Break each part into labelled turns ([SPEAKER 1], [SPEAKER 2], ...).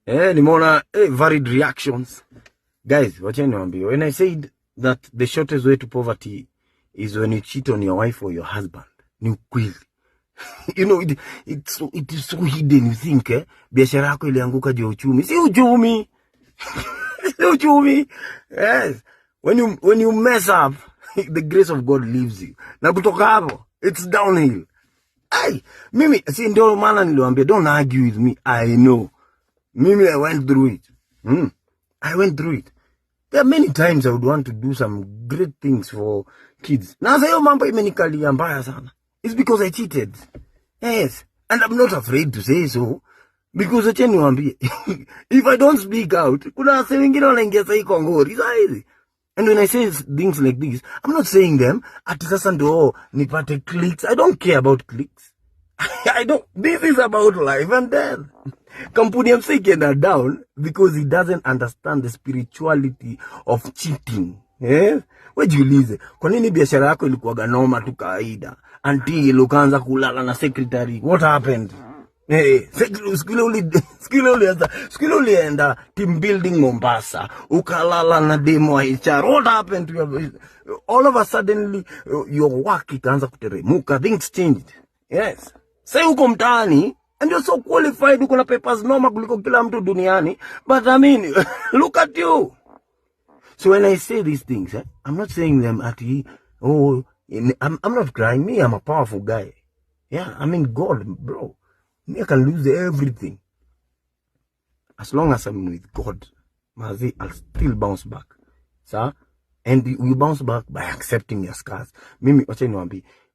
[SPEAKER 1] Nimeona varied reactions. Guys, wacheni niwaambie. When I said that the shortest way to poverty is when you cheat on your wife or your husband, ni ukweli. You know, it is so hidden. You think, biashara yako ilianguka juu ya uchumi. Si uchumi. Si uchumi. Yes. When you mess up, the grace of God leaves you. Na kutoka hapo, it's downhill. Mimi, si ndio maana niliwaambia, don't argue with me. I know. Mimi, I went through it. I went through it. There are many times I would want to do some great things for kids. Na sasa hiyo mambo imenikalia mbaya sana. It's because I cheated. Yes. And I'm not afraid to say so. Because acheni niwaambie, if I don't speak out, kuna wase wengine wanaingia sasa hii kwa ngori. And when I say things like this, I'm not saying them ati sasa ndio nipate clicks. I don't care about clicks. This is about life and death. Kampuni ya msee ikienda down because he doesn't understand the spirituality of cheating. Wewe jiulize, kwa nini biashara yako ilikuwa noma tu kawaida until ukaanza kulala na secretary? What happened? Skule ulienda team building Mombasa, ukalala na demo HR. What happened to your, all of a sudden your work ikaanza kuteremuka, things changed. Yes. Say uko mtaani and you're so qualified, uko na papers noma kuliko kila mtu duniani, but I mean, look at you. So when I say these things, I'm not saying them at I'm not crying. Me, I'm a powerful guy. Yeah, I mean God, bro. Me, I can lose everything. As long as I'm with God, Mazi, I'll still bounce back. Sir? And you bounce back by accepting your scars. Mimi,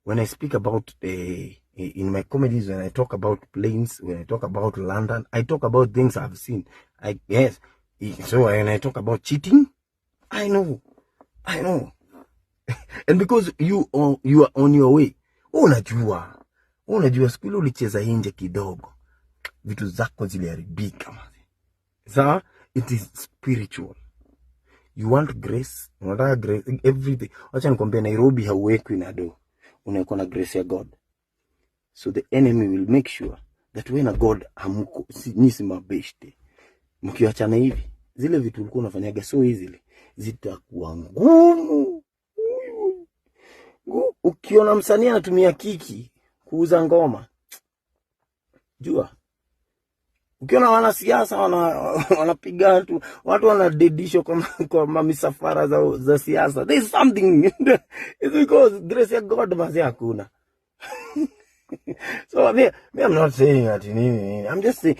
[SPEAKER 1] when I speak about in my comedies, when I talk about planes, when I talk about London, I talk about things I've seen. Yes. So when I talk about cheating, I know. And because you are on your way. Unajua siku ile ulicheza nje kidogo, vitu zako ziliharibika. Sawa? It is spiritual. You want grace, unataka grace, everything. Acha nikwambie, Nairobi hauwekwi na do. Unakuwa na grace ya God. So the enemy will make sure that when a God hamuko nisi mabeshte, mkiachana hivi, zile vitu ulikuwa unafanyaga so easily zitakuwa ngumu. Ukiona msanii anatumia kiki kuuza ngoma, jua. Ukiona wanasiasa wanapiga watu wanadedisho kwa mamisafara za siasa, there is something. It's because grace ya God basi hakuna. So I'm not saying that nini. I'm just saying,